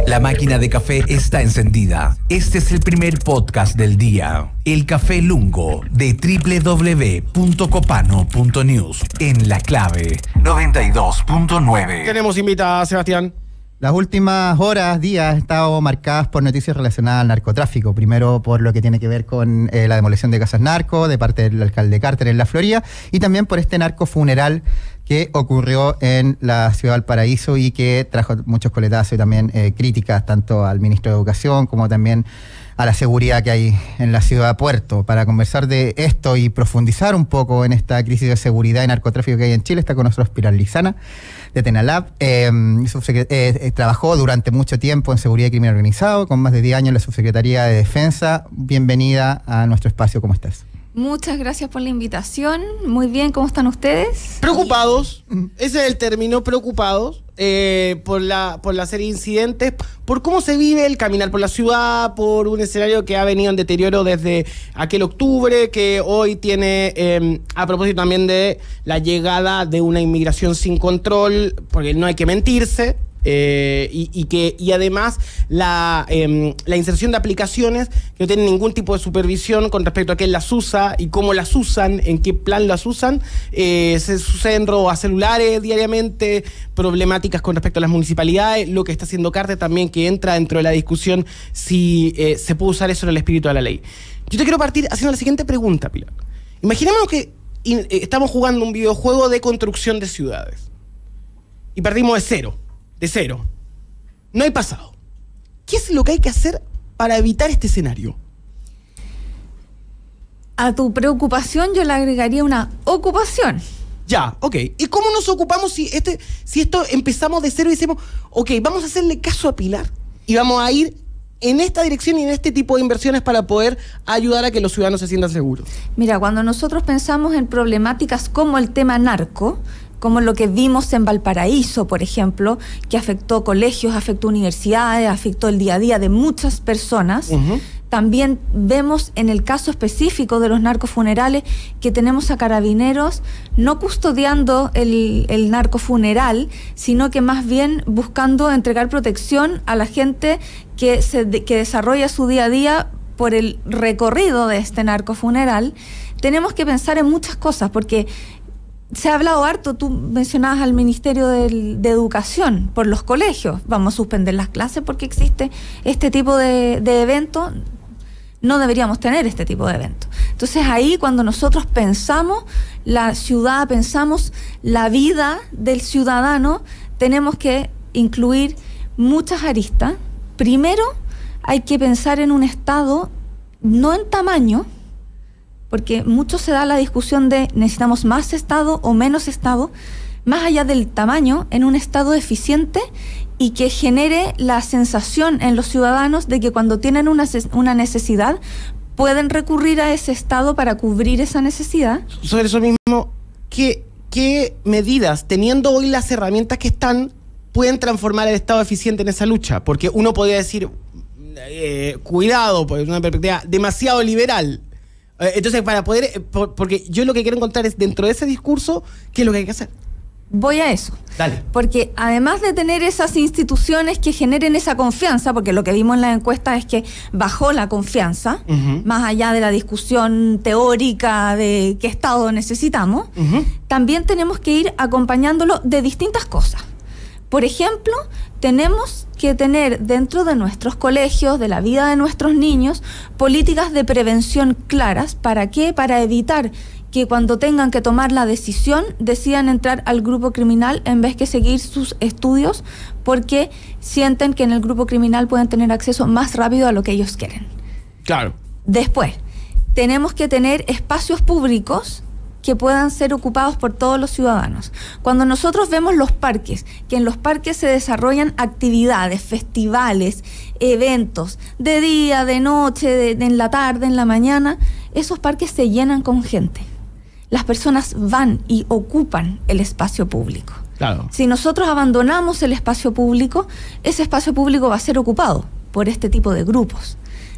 La máquina de café está encendida. Este es el primer podcast del día. El Café Lungo de www.copano.news en La Clave 92.9. Tenemos invitada, Sebastián. Las últimas horas, días, han estado marcadas por noticias relacionadas al narcotráfico. Primero por lo que tiene que ver con la demolición de casas narco de parte del alcalde Carter en La Florida, y también por este narcofuneral que ocurrió en la ciudad de Valparaíso y que trajo muchos coletazos y también críticas tanto al ministro de Educación como también a la seguridad que hay en la ciudad de Puerto. Para conversar de esto y profundizar un poco en esta crisis de seguridad y narcotráfico que hay en Chile, está con nosotros Pilar Lizana, de Tenalab. Trabajó durante mucho tiempo en seguridad y crimen organizado, con más de 10 años en la Subsecretaría de Defensa. Bienvenida a nuestro espacio, ¿cómo estás? Muchas gracias por la invitación. Muy bien, ¿cómo están ustedes? Preocupados, ese es el término, preocupados por la serie de incidentes, por cómo se vive el caminar por la ciudad, por un escenario que ha venido en deterioro desde aquel octubre, que hoy tiene, a propósito también de la llegada de una inmigración sin control, porque no hay que mentirse. Y además la inserción de aplicaciones que no tienen ningún tipo de supervisión con respecto a quién las usa y cómo las usan, en qué plan las usan. Se suceden robos a celulares diariamente, problemáticas con respecto a las municipalidades, lo que está haciendo Carter también, que entra dentro de la discusión si se puede usar eso en el espíritu de la ley. Yo te quiero partir haciendo la siguiente pregunta, Pilar. Imaginemos que estamos jugando un videojuego de construcción de ciudades y partimos de cero. No hay pasado. ¿Qué es lo que hay que hacer para evitar este escenario? A tu preocupación yo le agregaría una ocupación. Ya, ok. ¿Y cómo nos ocupamos si esto empezamos de cero y decimos, ok, vamos a hacerle caso a Pilar y vamos a ir en esta dirección y en este tipo de inversiones para poder ayudar a que los ciudadanos se sientan seguros? Mira, cuando nosotros pensamos en problemáticas como el tema narco, como lo que vimos en Valparaíso, por ejemplo, que afectó colegios, afectó universidades, afectó el día a día de muchas personas. También vemos en el caso específico de los narcofunerales que tenemos a carabineros no custodiando el narcofuneral, sino que más bien buscando entregar protección a la gente que desarrolla su día a día por el recorrido de este narcofuneral. Tenemos que pensar en muchas cosas, porque se ha hablado harto, tú mencionabas al Ministerio de Educación por los colegios. Vamos a suspender las clases porque existe este tipo de eventos. No deberíamos tener este tipo de eventos. Entonces ahí, cuando nosotros pensamos la ciudad, pensamos la vida del ciudadano, tenemos que incluir muchas aristas. Primero, hay que pensar en un Estado, no en tamaño, porque mucho se da la discusión de necesitamos más Estado o menos Estado, más allá del tamaño, en un Estado eficiente y que genere la sensación en los ciudadanos de que cuando tienen una necesidad pueden recurrir a ese Estado para cubrir esa necesidad. Sobre eso mismo, ¿qué medidas, teniendo hoy las herramientas que están, pueden transformar el Estado eficiente en esa lucha? Porque uno podría decir, cuidado, pues una perspectiva demasiado liberal. Entonces, para poder, porque yo lo que quiero encontrar es, dentro de ese discurso, ¿qué es lo que hay que hacer? Voy a eso. Dale. Porque además de tener esas instituciones que generen esa confianza, porque lo que vimos en la encuesta es que bajó la confianza, más allá de la discusión teórica de qué Estado necesitamos, también tenemos que ir acompañándolo de distintas cosas. Por ejemplo, tenemos que tener dentro de nuestros colegios, de la vida de nuestros niños, políticas de prevención claras. ¿Para qué? Para evitar que cuando tengan que tomar la decisión decidan entrar al grupo criminal en vez que seguir sus estudios, porque sienten que en el grupo criminal pueden tener acceso más rápido a lo que ellos quieren. Claro. Después, tenemos que tener espacios públicos que puedan ser ocupados por todos los ciudadanos. Cuando nosotros vemos los parques, que en los parques se desarrollan actividades, festivales, eventos, de día, de noche, en la tarde, en la mañana, esos parques se llenan con gente. Las personas van y ocupan el espacio público. Claro. Si nosotros abandonamos el espacio público, ese espacio público va a ser ocupado por este tipo de grupos.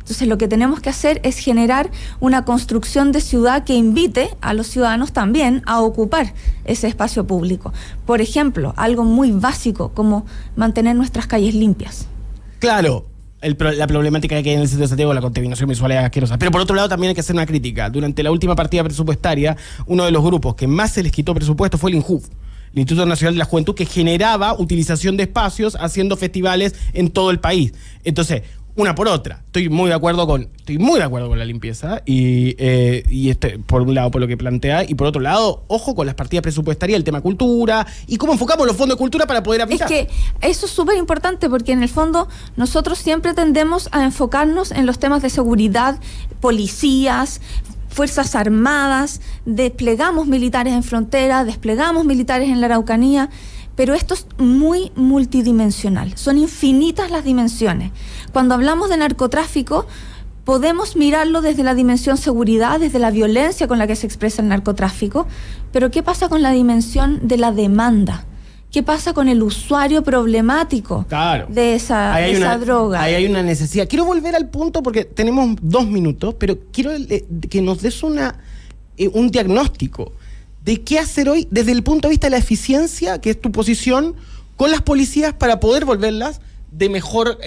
Entonces lo que tenemos que hacer es generar una construcción de ciudad que invite a los ciudadanos también a ocupar ese espacio público. Por ejemplo, algo muy básico como mantener nuestras calles limpias. Claro, la problemática que hay en el centro de Santiago, la contaminación visual es asquerosa. Pero por otro lado también hay que hacer una crítica. Durante la última partida presupuestaria, uno de los grupos que más se les quitó presupuesto fue el INJUV, el Instituto Nacional de la Juventud, que generaba utilización de espacios haciendo festivales en todo el país. Entonces, una por otra. Estoy muy de acuerdo con la limpieza y por un lado por lo que plantea, y por otro lado, ojo con las partidas presupuestarias, el tema cultura y cómo enfocamos los fondos de cultura para poder aplicar. Es que eso es súper importante porque en el fondo nosotros siempre tendemos a enfocarnos en los temas de seguridad, policías, Fuerzas Armadas, desplegamos militares en frontera, desplegamos militares en la Araucanía, pero esto es muy multidimensional, son infinitas las dimensiones. Cuando hablamos de narcotráfico, podemos mirarlo desde la dimensión seguridad, desde la violencia con la que se expresa el narcotráfico, pero ¿qué pasa con la dimensión de la demanda? ¿Qué pasa con el usuario problemático de esa droga? Ahí hay una necesidad. Quiero volver al punto porque tenemos 2 minutos, pero quiero que nos des un diagnóstico de qué hacer hoy desde el punto de vista de la eficiencia, que es tu posición, con las policías para poder volverlas de mejor,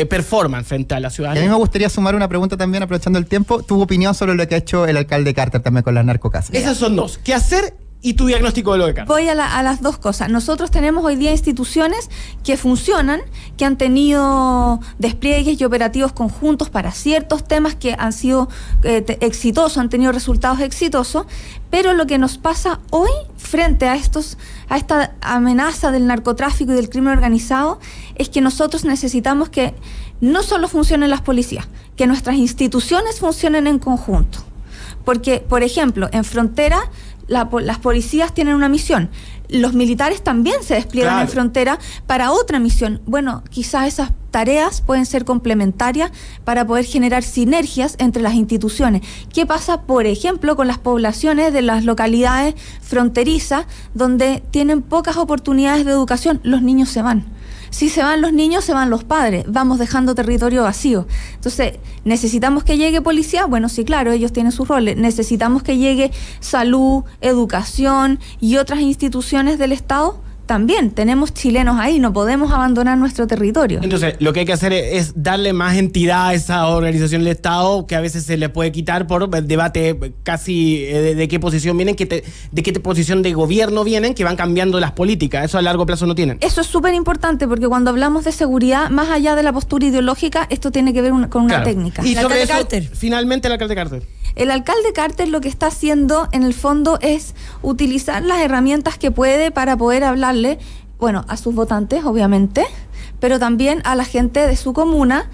performance frente a la ciudadanía. Y a mí me gustaría sumar una pregunta también, aprovechando el tiempo. Tu opinión sobre lo que ha hecho el alcalde Carter también con las narcocasas. Esas son 2. ¿Qué hacer? Y tu diagnóstico de lo de Carter. Voy a las 2 cosas. Nosotros tenemos hoy día instituciones que funcionan, que han tenido despliegues y operativos conjuntos para ciertos temas que han sido exitosos, han tenido resultados exitosos, pero lo que nos pasa hoy frente a esta amenaza del narcotráfico y del crimen organizado es que nosotros necesitamos que no solo funcionen las policías, que nuestras instituciones funcionen en conjunto. Porque, por ejemplo, en frontera las policías tienen una misión, los militares también se despliegan en frontera para otra misión. Bueno, quizás esas tareas pueden ser complementarias para poder generar sinergias entre las instituciones. ¿Qué pasa, por ejemplo, con las poblaciones de las localidades fronterizas donde tienen pocas oportunidades de educación? Los niños se van. Si se van los niños, se van los padres, vamos dejando territorio vacío. Entonces, ¿necesitamos que llegue policía? Bueno, sí, claro, ellos tienen sus roles. Necesitamos que llegue salud, educación y otras instituciones del Estado. También tenemos chilenos ahí, no podemos abandonar nuestro territorio. Entonces, lo que hay que hacer es darle más entidad a esa organización del Estado, que a veces se le puede quitar por debate casi de qué posición vienen, de qué posición de gobierno vienen, que van cambiando las políticas. Eso a largo plazo no tienen. Eso es súper importante, porque cuando hablamos de seguridad, más allá de la postura ideológica, esto tiene que ver con una técnica. Y sobre eso, finalmente, el alcalde Carter. El alcalde Carter lo que está haciendo, en el fondo, es utilizar las herramientas que puede para poder hablarle, bueno, a sus votantes, obviamente, pero también a la gente de su comuna.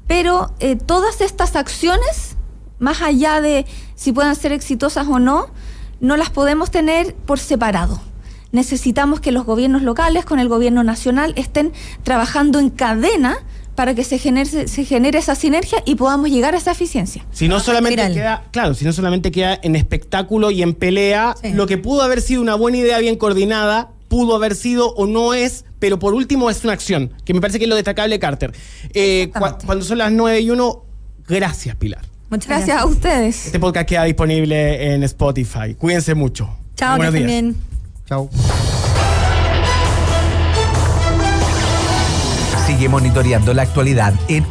Pero todas estas acciones, más allá de si puedan ser exitosas o no las podemos tener por separado. Necesitamos que los gobiernos locales con el gobierno nacional estén trabajando en cadena para que se genere esa sinergia y podamos llegar a esa eficiencia. Si no solamente queda en espectáculo y en pelea, lo que pudo haber sido una buena idea bien coordinada, pudo haber sido o no es, pero por último es una acción, que me parece que es lo destacable de Carter. Cuando son las 9:01, gracias, Pilar. Muchas gracias a ustedes. Este podcast queda disponible en Spotify. Cuídense mucho. Chao, que estén bien. Chao. Sigue monitoreando la actualidad en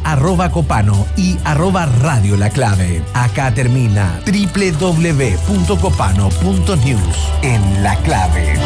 @copano y @Radio La Clave. Acá termina www.copano.news en La Clave.